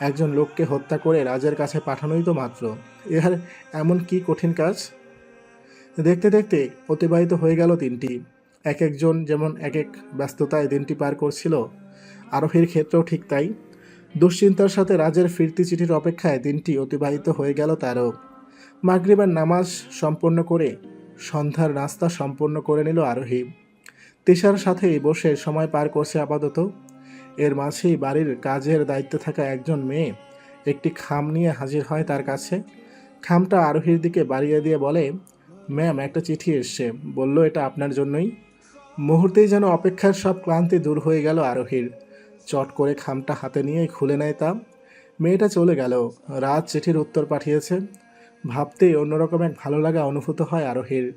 একজন লোককে হত্যা করে রাজের কাছে পাঠানোই তো মাত্র। এর এমন কি কঠিন কাজ? দেখতে দেখতে অতিবাহিত হয়ে গেল দিনটি। এক একজন যেমন এক এক ব্যস্ততায় দিনটি পার করছিল, আরোহীর ক্ষেত্রেও ঠিক তাই। দুশ্চিন্তার সাথে রাজের ফিরতি চিঠির অপেক্ষায় দিনটি অতিবাহিত হয়ে গেল তারও। মাগরিবের নামাজ সম্পন্ন করে সন্ধ্যার নাস্তা সম্পন্ন করে নিল আরোহী। তিশার সাথেই বসে সময় পার করছে আপাতত। এর মাঝেই বাড়ির কাজের দায়িত্বে থাকা একজন মেয়ে একটি খাম নিয়ে হাজির হয় তার কাছে। খামটা আরোহীর দিকে বাড়িয়ে দিয়ে বলে, ম্যাম, একটা চিঠি এসছে, বলল এটা আপনার জন্যই। মুহূর্তেই যেন অপেক্ষার সব ক্লান্তি দূর হয়ে গেল আরোহীর। চট করে খামটা হাতে নিয়েই খুলে নেয় তা। মেয়েটা চলে গেল। রাত চিঠির উত্তর পাঠিয়েছে। ভাবতেই অন্যরকম এক ভালো লাগা অনুভূত হয় আরোহীর।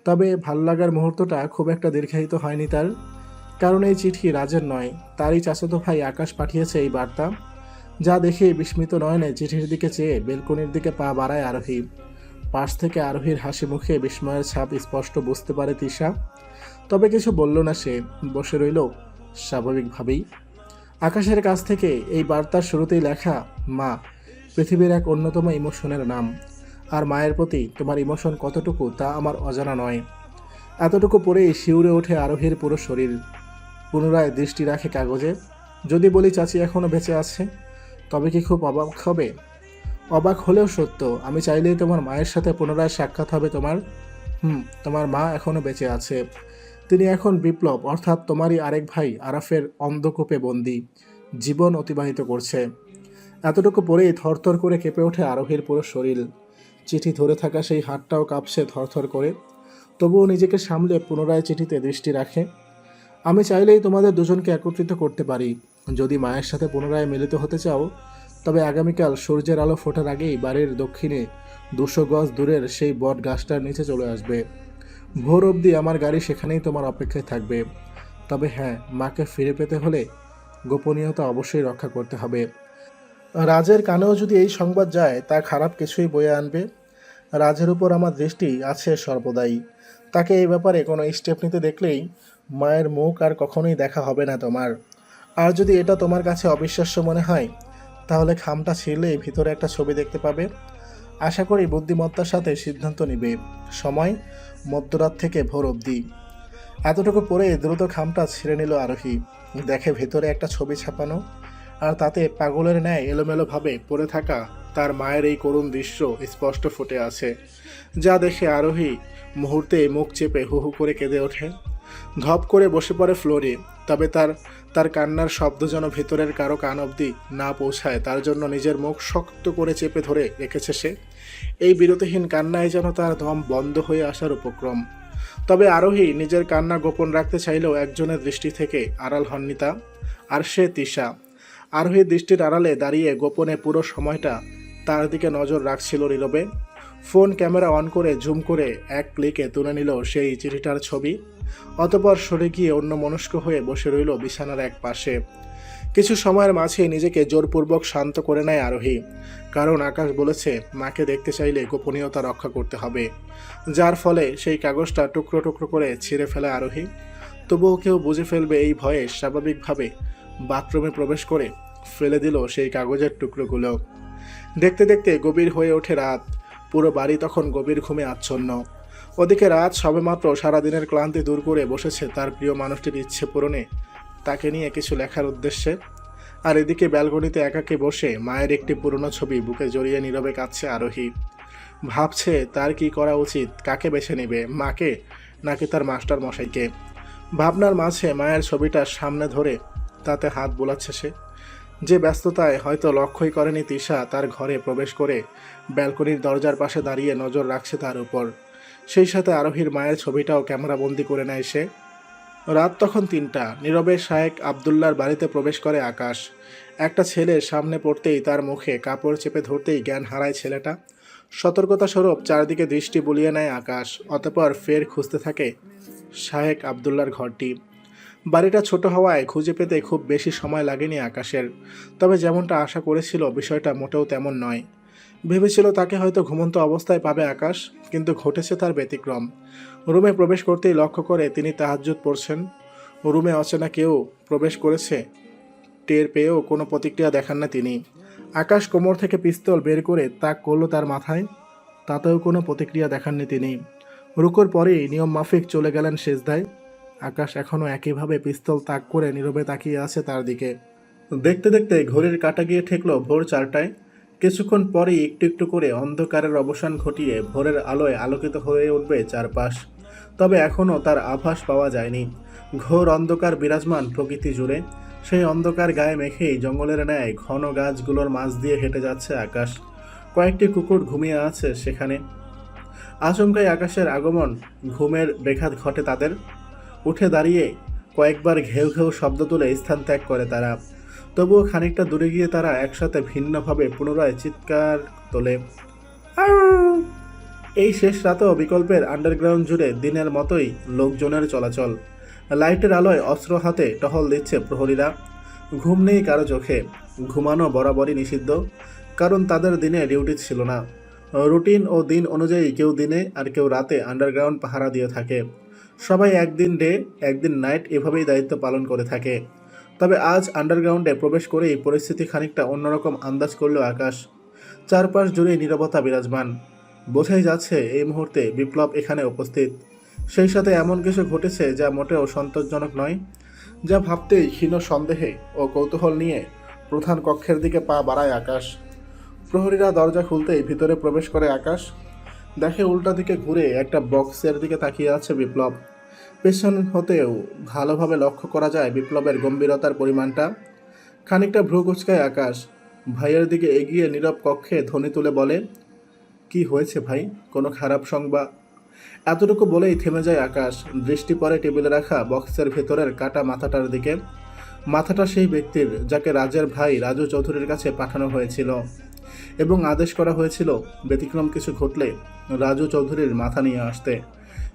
তবে ভালো লাগার মুহূর্তটা খুব একটা দীর্ঘায়িত হয়নি তার। কারণ এই চিঠি রাজের নয়, তারই চাচাতো ভাই আকাশ পাঠিয়েছে এই বার্তা। যা দেখে বিস্মিত নয়নে চিঠির দিকে চেয়ে বেলকনির দিকে পা বাড়ায় আরোহী। পাশ থেকে আরোহীর হাসি মুখে বিস্ময়ের ছাপ স্পষ্ট বুঝতে পারে তিশা। তবে কিছু বলল না সে, বসে রইল স্বাভাবিকভাবেই। আকাশের কাছ থেকে এই বার্তার শুরুতেই লেখা, মা পৃথিবীর এক অন্যতম ইমোশনের নাম। আর মায়ের প্রতি তোমার ইমোশন কতটুকু তা আমার অজানা নয়। এতটুকু পরেই শিউরে ওঠে আরোহীর পুরো শরীর। পুনরায় দৃষ্টি রাখে কাগজে। যদি বলি চাচি এখনও বেঁচে আছে, তবে কি খুব অবাক হবে? অবাক হলেও সত্য। আমি চাইলেই তোমার মায়ের সাথে পুনরায় সাক্ষাৎ হবে তোমার। তোমার মা এখনও বেঁচে আছে। তিনি এখন বিপ্লব অর্থাৎ তোমারই আরেক ভাই আরাফের অন্ধকূপে বন্দি, জীবন অতিবাহিত করছে। এতটুকু পরেই থরথর করে কেঁপে ওঠে আরোহীর পুরো শরীর। চিঠি ধরে থাকা সেই হাতটাও কাঁপছে থরথর করে। তবুও নিজেকে সামলে পুনরায় চিঠিতে দৃষ্টি রাখে। আমি চাইলেই তোমাদের দুজনকে একত্রিত করতে পারি। যদি মায়ের সাথে পুনরায় মিলিত হতে চাও, তবে আগামীকাল সূর্যের আলো ফোটার আগেই বাড়ির দক্ষিণে 200 গজ দূরের সেই বট গাছটার নিচে চলে আসবে। ভোর অবধি আমার গাড়ি সেখানেই তোমার অপেক্ষায় থাকবে। তবে হ্যাঁ, মাকে ফিরে পেতে হলে গোপনীয়তা অবশ্যই রক্ষা করতে হবে। রাজের কানেও যদি এই সংবাদ যায়, তা খারাপ কিছুই বয়ে আনবে। রাজের উপর আমার দৃষ্টি আছে সর্বদাই। তাকে এই ব্যাপারে কোনো স্টেপ নিতে দেখলেই মায়ের মুখ আর কখনোই দেখা হবে না তোমার। আর যদি এটা তোমার কাছে অবিশ্বাস্য মনে হয়, তাহলে খামটা ছিঁড়লেই ভিতরে একটা ছবি দেখতে পাবে। আশা করি বুদ্ধিমত্তার সাথে সিদ্ধান্ত নিবে। সময় মধ্যরাত থেকে ভোর অবধি। এতটুকু পরে দ্রুত খামটা ছিঁড়ে নিল আরোহী। দেখে ভেতরে একটা ছবি ছাপানো, আর তাতে পাগলের ন্যায় এলোমেলোভাবে পড়ে থাকা তার মায়ের এই করুণ দৃশ্য স্পষ্ট ফুটে আছে। যা দেখে আরোহী মুহূর্তে মুখ চেপে হু হু করে কেঁদে ওঠে। ধপ করে বসে পড়ে ফ্লোরে। তবে তার তার কান্নার শব্দ যেন ভেতরের কারো কান অবধি না পৌঁছায়, তার জন্য নিজের মুখ শক্ত করে চেপে ধরে রেখেছে সে। এই বিরতিহীন কান্নায় যেন তার দম বন্ধ হয়ে আসার উপক্রম। তবে আরোহী নিজের কান্না গোপন রাখতে চাইলেও একজনের দৃষ্টি থেকে আড়াল হননি তা, আর সে তিশা। আরোহীর দৃষ্টির আড়ালে দাঁড়িয়ে গোপনে পুরো সময়টা তার দিকে নজর রাখছিল নীরবে। ফোন ক্যামেরা অন করে জুম করে এক ক্লিকে তুলে নিল সেই চিঠিটার ছবি। অতঃপর সরে গিয়ে অন্যমনস্ক হয়ে বসে রইল বিছানার এক পাশে। কিছু সময়ের মাঝে নিজেকে জোরপূর্বক শান্ত করে নেয় আরোহী, কারণ আকাশ বলেছে মাকে দেখতে চাইলে গোপনীয়তা রক্ষা করতে হবে, যার ফলে সেই কাগজটা টুকরো টুকরো করে ছিঁড়ে ফেলে আরোহী। তবুও কেউ বুঝে ফেলবে এই ভয়ে স্বাভাবিকভাবে বাথরুমে প্রবেশ করে ফেলে দিল সেই কাগজের টুকরোগুলো। দেখতে দেখতে গভীর হয়ে ওঠে রাত। পুরো বাড়ি তখন গভীর ঘুমে আচ্ছন্ন। ওদিকে রাত সবেমাত্র সারাদিনের ক্লান্তি দূর করে বসেছে তার প্রিয় মানুষটির ইচ্ছে পূরণে, তাকে নিয়ে কিছু লেখার উদ্দেশ্যে। আর এদিকে ব্যালকনিতে একাকে বসে মায়ের একটি পুরনো ছবি বুকে জড়িয়ে নীরবে কাঁদছে আরোহী। ভাবছে তার কি করা উচিত, কাকে বেছে নেবে, মাকে নাকি তার মাস্টার মশাইকে। ভাবনার মাঝে মায়ের ছবিটা সামনে ধরে তাতে হাত বোলাচ্ছে সে। যে ব্যস্ততায় হয়তো লক্ষ্যই করেনি তিশা তার ঘরে প্রবেশ করে ব্যালকনির দরজার পাশে দাঁড়িয়ে নজর রাখছে তার উপর। সেই সাথে আরোহীর মায়ের ছবিটাও ক্যামেরাবন্দি করে নেয় সে। রাত তখন ৩টা। নীরবে শায়েক আবদুল্লার বাড়িতে প্রবেশ করে আকাশ। একটা ছেলে সামনে পড়তেই তার মুখে কাপড় চেপে ধরতেই জ্ঞান হারায় ছেলেটা। সতর্কতা স্বরূপ চারদিকে দৃষ্টি বুলিয়ে নেয় আকাশ। অতঃপর ফের খুঁজতে থাকে শায়েক আবদুল্লার ঘরটি। বাড়িটা ছোট হওয়ায় খুঁজে পেতে খুব বেশি সময় লাগেনি আকাশের। তবে যেমনটা আশা করেছিল বিষয়টা মোটেও তেমন নয়। ভেবেছিল তাকে হয়তো ঘুমন্ত অবস্থায় পাবে আকাশ, কিন্তু ঘটেছে তার ব্যতিক্রম। রুমে প্রবেশ করতেই লক্ষ্য করে তিনি তাহাজ্জুদ পড়ছেন। রুমে অচেনা কেউ প্রবেশ করেছে টের পেয়েও কোনো প্রতিক্রিয়া দেখান না তিনি। আকাশ কোমর থেকে পিস্তল বের করে তাক করল তার মাথায়, তাতেও কোনো প্রতিক্রিয়া দেখাননি তিনি। রুকুর পরেই নিয়ম মাফিক চলে গেলেন সেজদায়। আকাশ এখনও একইভাবে পিস্তল তাক করে নীরবে তাকিয়ে আছে তার দিকে। দেখতে দেখতে ঘড়ির কাঁটা গিয়ে ঠেকল ভোর 4টায়। কিছুক্ষণ পরেই একটু একটু করে অন্ধকারের অবসান ঘটিয়ে ভোরের আলোয় আলোকিত হয়ে উঠবে চারপাশ। তবে এখনও তার আভাস পাওয়া যায়নি। ঘোর অন্ধকার বিরাজমান প্রকৃতি জুড়ে। সেই অন্ধকার গায়ে মেখেই জঙ্গলের ন্যায় ঘন গাছগুলোর মাঝ দিয়ে হেঁটে যাচ্ছে আকাশ। কয়েকটি কুকুর ঘুমিয়ে আছে সেখানে। আচমকাই আকাশের আগমন, ঘুমের বেঘাত ঘটে তাদের। উঠে দাঁড়িয়ে কয়েকবার ঘেউ ঘেউ শব্দ তুলে স্থান ত্যাগ করে তারা। তবুও খানিকটা দূরে গিয়ে তারা একসাথে ভিন্নভাবে পুনরায় চিৎকার তোলে। এই শেষ রাতেও বিকল্পের আন্ডারগ্রাউন্ড জুড়ে দিনের মতোই লোকজনের চলাচল। লাইটের আলোয় অস্ত্র হাতে টহল দিচ্ছে প্রহরীরা। ঘুম নেই কারো চোখে। ঘুমানো বরাবরই নিষিদ্ধ, কারণ তাদের দিনে ডিউটি ছিল না। রুটিন ও দিন অনুযায়ী কেউ দিনে আর কেউ রাতে আন্ডারগ্রাউন্ড পাহারা দিয়ে থাকে। সবাই একদিন ডে একদিন নাইট এভাবেই দায়িত্ব পালন করে থাকে। তবে আজ আন্ডারগ্রাউন্ডে প্রবেশ করেই পরিস্থিতি খানিকটা অন্যরকম আন্দাজ করল আকাশ। চারপাশ জুড়ে নীরবতা বিরাজমান। বোঝাই যাচ্ছে এই মুহূর্তে বিপ্লব এখানে উপস্থিত। সেই সাথে এমন কিছু ঘটেছে যা মোটেও সন্তোষজনক নয়। যা ভাবতেই ক্ষীণ সন্দেহে ও কৌতূহল নিয়ে প্রধান কক্ষের দিকে পা বাড়ায় আকাশ। প্রহরীরা দরজা খুলতেই ভিতরে প্রবেশ করে আকাশ। দেখে উল্টা দিকে ঘুরে একটা বক্সের দিকে তাকিয়ে আছে বিপ্লব। পেছন হতেও ভালোভাবে লক্ষ্য করা যায় বিপ্লবের গম্ভীরতার পরিমাণটা। খানিকটা ভ্রু কুঁচকায় আকাশ। ভাইয়ের দিকে এগিয়ে নীরব কক্ষে ধ্বনি তুলে বলে, কি হয়েছে ভাই, কোনো খারাপ সংবাদ? এতটুকু বলেই থেমে যায় আকাশ। দৃষ্টি পড়ে টেবিলে রাখা বক্সের ভেতরের কাটা মাথাটার দিকে। মাথাটা সেই ব্যক্তির যাকে রাজের ভাই রাজু চৌধুরীর কাছে পাঠানো হয়েছিল এবং আদেশ করা হয়েছিল ব্যতিক্রম কিছু ঘটলে রাজু চৌধুরীর মাথা নিয়ে আসতে।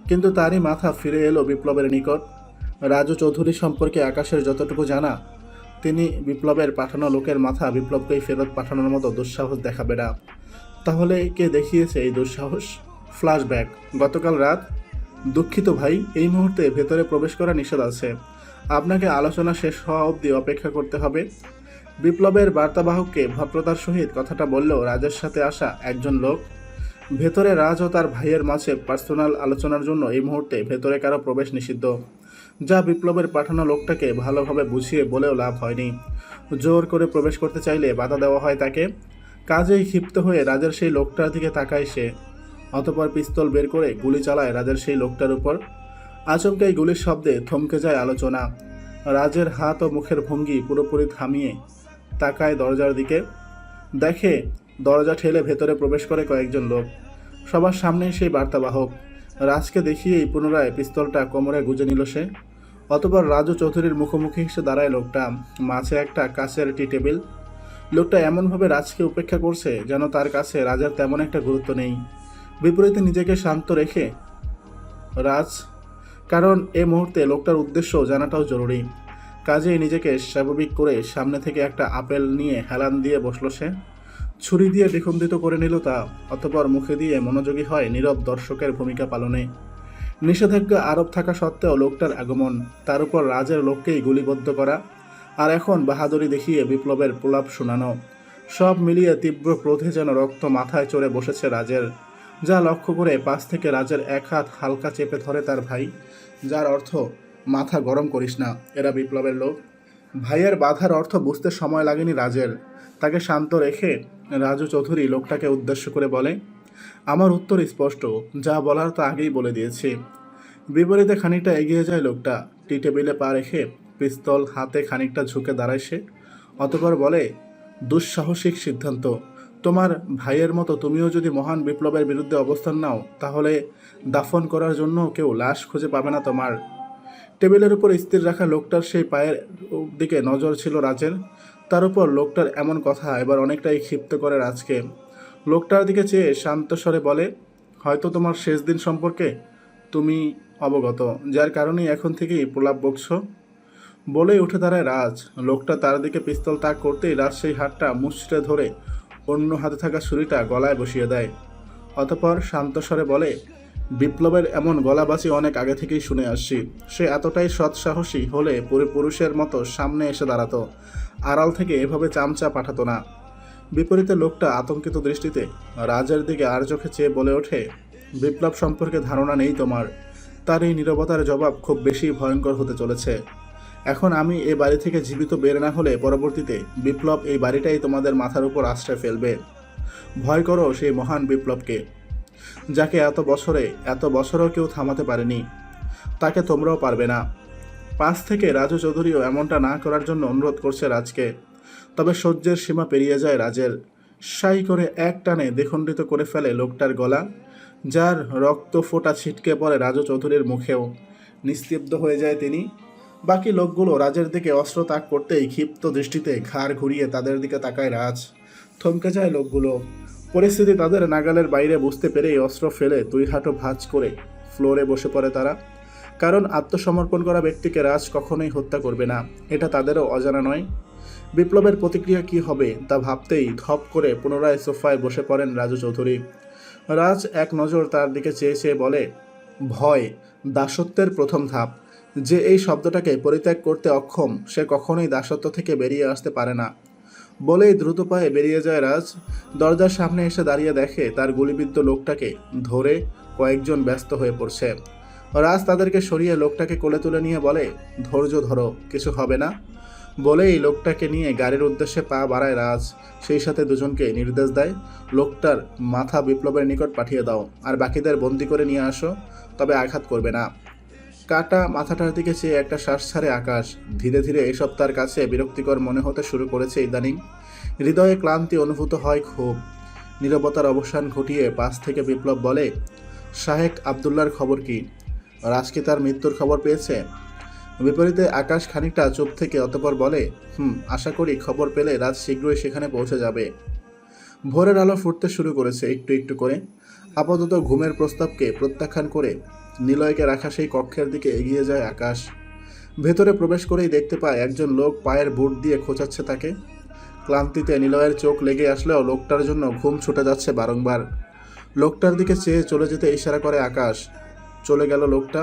কিন্তু তারই মাথা ফিরে এলো বিপ্লবের নিকট। রাজু চৌধুরী সম্পর্কে আকাশের যতটুকু জানা, তিনি বিপ্লবের পাঠানো লোকের মাথা বিপ্লবকেই ফেরত পাঠানোর মতো দুঃসাহস দেখাবে না। তাহলে কে দেখিয়েছে এই দুঃসাহস? ফ্ল্যাশব্যাক। গতকাল রাত। দুঃখিত ভাই, এই মুহূর্তে ভেতরে প্রবেশ করা নিষেধ আছে। আপনাকে আলোচনা শেষ হওয়া অবধি অপেক্ষা করতে হবে। বিপ্লবের বার্তাবাহককে ভদ্রতার সহিত কথাটা বললেও রাজের সাথে আসা একজন লোক। ভেতরে রাজ ও তার ভাইয়ের মাঝে পার্সোনাল আলোচনার জন্য এই মুহূর্তে ভেতরে কারো প্রবেশ নিষিদ্ধ। যা বিপ্লবের পাঠানো লোকটাকে ভালোভাবে বুঝিয়ে বলেও লাভ হয়নি। জোর করে প্রবেশ করতে চাইলে বাধা দেওয়া হয় তাকে। কাজেই ক্ষিপ্ত হয়ে রাজের সেই লোকটার দিকে তাকায় সে। অতঃপর পিস্তল বের করে গুলি চালায় রাজের সেই লোকটার উপর। আচমকাই গুলির শব্দে থমকে যায় আলোচনা। রাজের হাত ও মুখের ভঙ্গি পুরোপুরি থামিয়ে তাকায় দরজার দিকে। দেখে দরজা ঠেলে ভেতরে প্রবেশ করে কয়েকজন লোক। সবার সামনেই সেই বার্তাবাহক। রাজকে দেখিয়েই পুনরায় পিস্তলটা কোমরে গুজে নিল সে। অতঃপর রাজু চৌধুরীর মুখোমুখি এসে দাঁড়ায় লোকটা। মাঝে একটা কাচের টি টেবিল। লোকটা এমনভাবে রাজকে উপেক্ষা করছে যেন তার কাছে রাজার তেমন একটা গুরুত্ব নেই। বিপরীতে নিজেকে শান্ত রেখে রাজ, কারণ এ মুহূর্তে লোকটার উদ্দেশ্য জানাটাও জরুরি। কাজেই নিজেকে স্বাভাবিক করে সামনে থেকে একটা আপেল নিয়ে হেলান দিয়ে বসল সে। ছুরি দিয়ে দ্বিখণ্ডিত করে নিল তা। অতঃপর মুখে দিয়ে মনোযোগী হয় নীরব দর্শকের ভূমিকা পালনে। নিষেধাজ্ঞা আরোপ থাকা সত্ত্বেও লোকটার আগমন, তার উপর রাজের লোককেই গুলিবদ্ধ করা, আর এখন বাহাদুরি দেখিয়ে বিপ্লবের প্রলাপ শোনানো, সব মিলিয়ে তীব্র ক্রোধে যেন রক্ত মাথায় চড়ে বসেছে রাজের। যা লক্ষ্য করে পাশ থেকে রাজের এক হাত হালকা চেপে ধরে তার ভাই, যার অর্থ মাথা গরম করিস না, এরা বিপ্লবের লোক। ভাইয়ের বাধার অর্থ বুঝতে সময় লাগেনি রাজের। তাকে শান্ত রেখে রাজু চৌধুরী লোকটাকে উদ্দেশ্য করে বলে, আমার উত্তর স্পষ্ট, যা বলার তো আগেই বলে দিয়েছি। বিপরীতে খানিকটা এগিয়ে যায় লোকটা। টি টেবিলে পা রেখে পিস্তল হাতে খানিকটা ঝুঁকে দাঁড়ায় সে। অতঃপর বলে, দুঃসাহসিক সিদ্ধান্ত। তোমার ভাইয়ের মতো তুমিও যদি মহান বিপ্লবের বিরুদ্ধে অবস্থান নাও, তাহলে দাফন করার জন্য কেউ লাশ খুঁজে পাবে না তোমার। টেবিলের উপর স্থির রাখা লোকটার সেই পায়ের দিকে নজর ছিল রাজের। তার উপর লোকটার এমন কথা এবার অনেকটাই ক্ষিপ্ত করে রাজকে। লোকটার দিকে চেয়ে শান্ত স্বরে বলে, হয়তো তোমার শেষ দিন সম্পর্কে তুমি অবগত, যার কারণেই এখন থেকেই প্রলাপ বকছ। বলেই উঠে দাঁড়ায় রাজ। লোকটা তার দিকে পিস্তল তাক করতেই রাজ সেই হাতটা মুচড়ে ধরে অন্য হাতে থাকা ছুরিটা গলায় বসিয়ে দেয়। অতঃপর শান্ত স্বরে বলে, বিপ্লবের এমন গলাবাজি অনেক আগে থেকেই শুনে আসছি। সে এতটাই সৎসাহসী হলে পুরুষের মতো সামনে এসে দাঁড়াতো, আড়াল থেকে এভাবে চামচা পাঠাতো না। বিপরীতে লোকটা আতঙ্কিত দৃষ্টিতে রাজের দিকে আর চোখে চেয়ে বলে ওঠে, বিপ্লব সম্পর্কে ধারণা নেই তোমার। তার এই নীরবতার জবাব খুব বেশি ভয়ঙ্কর হতে চলেছে। এখন আমি এ বাড়ি থেকে জীবিত বের না হলে পরবর্তীতে বিপ্লব এই বাড়িটাই তোমাদের মাথার উপর আশ্রয় ফেলবে। ভয় করো সেই মহান বিপ্লবকে, যাকে এত বছরেও কেউ থামাতে পারেনি। তাকে তোমরাও পারবে না। পাশ থেকে রাজু চৌধুরীও এমনটা না করার জন্য অনুরোধ করছে রাজকে। তবে সহ্যের সীমা পেরিয়ে যায় রাজের। সাই করে এক টানে দ্বিখণ্ডিত করে ফেলে লোকটার গলা, যার রক্ত ফোঁটা ছিটকে পড়ে রাজু চৌধুরীর মুখেও। নিস্তব্ধ হয়ে যায় তিনি। বাকি লোকগুলো রাজের দিকে অস্ত্র তাক করতেই ক্ষিপ্ত দৃষ্টিতে ঘাড় ঘুরিয়ে তাদের দিকে তাকায় রাজ। থমকে যায় লোকগুলো। পরিস্থিতি তাদের নাগালের বাইরে বুঝতে পেরেই অস্ত্র ফেলে দুই হাঁটু ভাঁজ করে ফ্লোরে বসে পড়ে তারা। কারণ আত্মসমর্পণ করা ব্যক্তিকে রাজ কখনোই হত্যা করবে না, এটা তাদেরও অজানা নয়। বিপ্লবের প্রতিক্রিয়া কি হবে তা ভাবতেই ধপ করে পুনরায় সোফায় বসে পড়েন রাজু চৌধুরী। রাজ এক নজর তার দিকে চেয়ে চেয়ে বলে, ভয় দাসত্বের প্রথম ধাপ। যে এই শব্দটাকে পরিত্যাগ করতে অক্ষম, সে কখনোই দাসত্ব থেকে বেরিয়ে আসতে পারে না। বলেই দ্রুত পায়ে বেরিয়ে যায় রাজ। দরজার সামনে এসে দাঁড়িয়ে দেখে তার গুলিবিদ্ধ লোকটাকে ধরে কয়েকজন ব্যস্ত হয়ে পড়ছে। রাজ তাদেরকে সরিয়ে লোকটাকে কোলে তুলে নিয়ে বলে, ধৈর্য ধরো, কিছু হবে না। বলেই লোকটাকে নিয়ে গাড়ির উদ্দেশ্যে পা বাড়ায় রাজ। সেই সাথে দুজনকে নির্দেশ দেয়, লোকটার মাথা বিপ্লবের নিকট পাঠিয়ে দাও, আর বাকিদের বন্দি করে নিয়ে আসো, তবে আঘাত করবে না। কাটা মাথাটার দিকে চেয়ে একটা শ্বাস ছাড়ে আকাশ। ধীরে ধীরে এসব তার কাছে বিরক্তিকর মনে হতে শুরু করেছে ইদানিং। হৃদয়ে ক্লান্তি অনুভূত হয় খুব। নীরবতার অবসান ঘটিয়ে পাশ থেকে বিপ্লব বলে, শাহেক আবদুল্লার খবর কি? রাজ কি তার মৃত্যুর খবর পেয়েছে? বিপরীতে আকাশ খানিকটা চুপ থেকে অতঃপর বলে, আশা করি খবর পেলে রাজ শীঘ্রই সেখানে পৌঁছে যাবে। ভোরের আলো ফুটতে শুরু করেছে একটু একটু করে। আপাতত ঘুমের প্রস্তাবকে প্রত্যাখ্যান করে নিলয়কে রাখা সেই কক্ষের দিকে এগিয়ে যায় আকাশ। ভেতরে প্রবেশ করেই দেখতে পায় একজন লোক পায়ের বুট দিয়ে খোঁচাচ্ছে তাকে। ক্লান্তিতে নিলয়ের চোখ লেগে আসলেও লোকটার জন্য ঘুম ছুটে যাচ্ছে বারংবার। লোকটার দিকে চেয়ে চলে যেতে ইশারা করে আকাশ। চলে গেল লোকটা।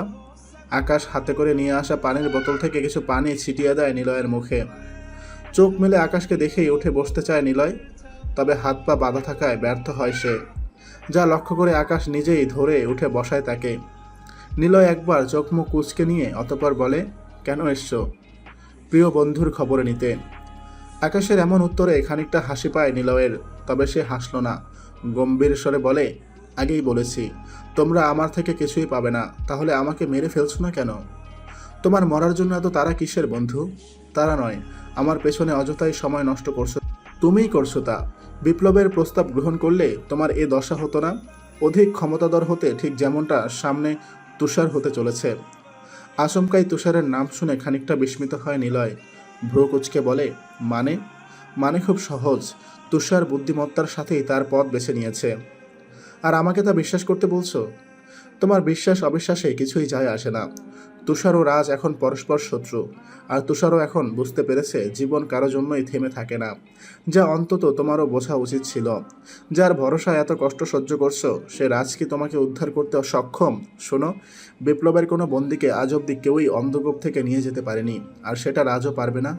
আকাশ হাতে করে নিয়ে আসা পানির বোতল থেকে কিছু পানি ছিটিয়ে দেয় নিলয়ের মুখে। চোখ মেলে আকাশকে দেখেই উঠে বসতে চায় নিলয়, তবে হাত পা বাঁধা থাকায় ব্যর্থ হয় সে। যা লক্ষ্য করে আকাশ নিজেই ধরে উঠে বসায় তাকে। নিলয় একবার চোখ মুখ কুঁচকে নিয়ে অতঃপর বলে, কেন এসছো? প্রিয় বন্ধুর খবরে নিতে। আকাশের এমন উত্তরে খানিকটা হাসি পায় নিলয়ের, তবে সে হাসল না। গম্ভীর স্বরে বলে, আগেই বলেছি তোমরা আমার থেকে কিছুই পাবে না, তাহলে আমাকে মেরে ফেলছো না কেন? তোমার মরার জন্য এত তারা কিসের বন্ধু? তারা নয়, আমার পেছনে অযথাই সময় নষ্ট করছো। তুমিই করছো তা। বিপ্লবের প্রস্তাব গ্রহণ করলে তোমার এ দশা হতো না। অধিক ক্ষমতাধর হতে ঠিক যেমনটা সামনে তুষার হতে চলেছে। আচমকাই তুষারের নাম শুনে খানিকটা বিস্মিত হয় নিলয়। ভ্রু কুঁচকে বলে, মানে? মানে খুব সহজ। তুষার বুদ্ধিমত্তার সাথেই তার পথ বেছে নিয়েছে। আর আমাকে তা বিশ্বাস করতে বলছো? তোমার বিশ্বাস অবিশ্বাসে কিছুই যায় আসে না। তুষার ও রাজ এখন পরস্পর শত্রু। আর তুষারও এখন বুঝতে পেরেছে জীবন কারো জন্যই থেমে থাকে না, যা অন্তত তোমারও বোঝা উচিত ছিল। যার ভরসায় এত কষ্ট সহ্য করছো, সে রাজ কি তোমাকে উদ্ধার করতে সক্ষম? শোনো, বিপ্লবের কোনো বন্দীকে আজ অব্দি কেউই অন্ধকূপ থেকে নিয়ে যেতে পারেনি, আর সেটা রাজও পারবে না।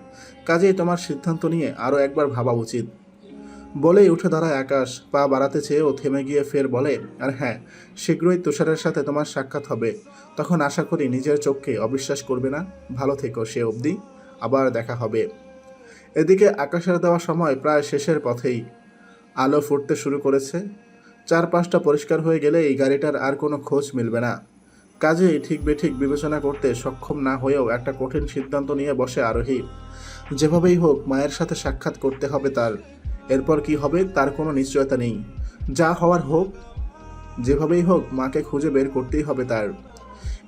কাজেই তোমার সিদ্ধান্ত নিয়ে আরও একবার ভাবা উচিত। বলেই উঠে দাঁড়ায় আকাশ। পা বাড়াতে চেয়েও থেমে গিয়ে ফের বলে, আর হ্যাঁ, শীঘ্রই তুষারের সাথে তোমার সাক্ষাৎ হবে। তখন আশা করি নিজের চোখকে অবিশ্বাস করবে না। ভালো থেকো সে অবধি, আবার দেখা হবে। এদিকে আকাশের দেওয়া সময় প্রায় শেষের পথেই। আলো ফুটতে শুরু করেছে। চারপাশটা পরিষ্কার হয়ে গেলে এই গাড়িটার আর কোনো খোঁজ মিলবে না। কাজেই ঠিক বেঠিক বিবেচনা করতে সক্ষম না হয়েও একটা কঠিন সিদ্ধান্ত নিয়ে বসে আরোহী। যেভাবেই হোক মায়ের সাথে সাক্ষাৎ করতে হবে তার। এরপর কি হবে তার কোনো নিশ্চয়তা নেই। যা হওয়ার হোক, যেভাবেই হোক মাকে খুঁজে বের করতেই হবে তার।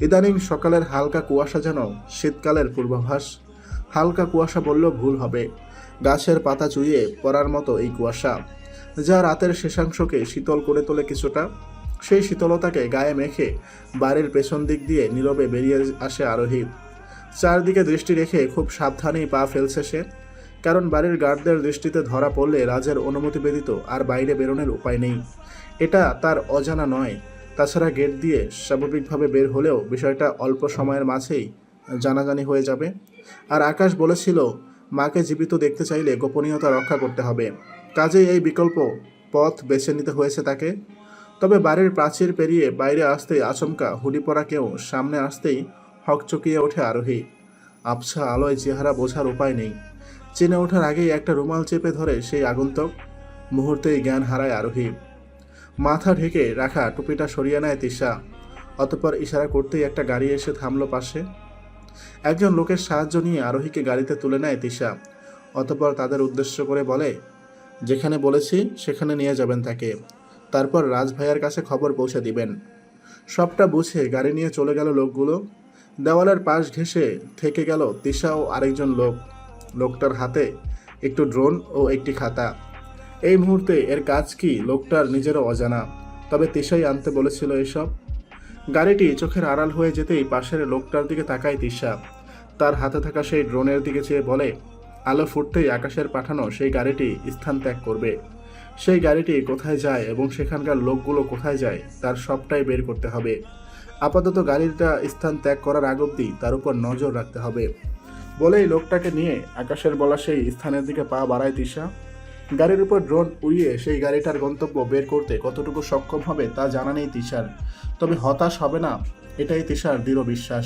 ইদানিং সকালের হালকা কুয়াশা যেন শীতকালের পূর্বাভাস। হালকা কুয়াশা বললেও ভুল হবে। গাছের পাতা চুইয়ে পড়ার মতো এই কুয়াশা, যা রাতের শেষাংশকে শীতল করে তোলে কিছুটা। সেই শীতলতাকে গায়ে মেখে বাড়ির পেছন দিক দিয়ে নীরবে বেরিয়ে আসে আরোহী। চারদিকে দৃষ্টি রেখে খুব সাবধানেই পা ফেলছে সে, কারণ বাড়ির গার্ডদের দৃষ্টিতে ধরা পড়লে রাজের অনুমতি ব্যতীত আর বাইরে বেরোনোর উপায় নেই। এটা তার অজানা নয়। তাছাড়া গেট দিয়ে স্বাভাবিকভাবে বের হলেও বিষয়টা অল্প সময়ের মাঝেই জানাজানি হয়ে যাবে। আর আকাশ বলেছিল, মাকে জীবিত দেখতে চাইলে গোপনীয়তা রক্ষা করতে হবে। কাজেই এই বিকল্প পথ বেছে নিতে হয়েছে তাকে। তবে বাড়ির প্রাচীর পেরিয়ে বাইরে আসতেই আচমকা হুডি পরা কেউ সামনে আসতেই হকচকিয়ে ওঠে আরোহী। আবছা আলোয় চেহারা বোঝার উপায় নেই। চেনে ওঠার আগেই একটা রুমাল চেপে ধরে সেই আগন্তুক। মুহূর্তেই জ্ঞান হারায় আরোহী। মাথা ঢেকে রাখা টুপিটা সরিয়ে নেয় তিশা। অতঃপর ইশারা করতেই একটা গাড়ি এসে থামলো পাশে। একজন লোকের সাহায্য নিয়ে আরোহীকে গাড়িতে তুলে নেয় তিশা। অতঃপর তাদের উদ্দেশ্য করে বলে, যেখানে বলেছি সেখানে নিয়ে যাবেন তাকে। তারপর রাজ ভাইয়ার কাছে খবর পৌঁছে দিবেন। সবটা বুঝে গাড়ি নিয়ে চলে গেল লোকগুলো। দেওয়ালের পাশ ঘেঁষে থেকে গেল তিশা ও আরেকজন লোক। লোকটার হাতে একটু ড্রোন ও একটি খাতা। এই মুহূর্তে এর কাজ কি লোকটার নিজেরও অজানা, তবে তিশাই আনতে বলেছিল এসব। গাড়িটি চোখের আড়াল হয়ে যেতেই পাশের লোকটার দিকে তাকায় তিশা। তার হাতে থাকা সেই ড্রোনের দিকে চেয়ে বলে, আলো ফুটতেই আকাশের পাঠানো সেই গাড়িটি স্থান ত্যাগ করবে। সেই গাড়িটি কোথায় যায় এবং সেখানকার লোকগুলো কোথায় যায় তার সবটাই বের করতে হবে। আপাতত গাড়িটা স্থান ত্যাগ করার আগ অবধি তার উপর নজর রাখতে হবে। বলেই লোকটাকে নিয়ে আকাশের বলা সেই স্থানের দিকে পা বাড়ায় তিশা। গাড়ির উপর ড্রোন উড়িয়ে সেই গাড়িটার গন্তব্য বের করতে কতটুকু সক্ষম হবে তা জানা নেই তিশার। তবে হতাশ হবে না, এটাই তিশার দৃঢ় বিশ্বাস।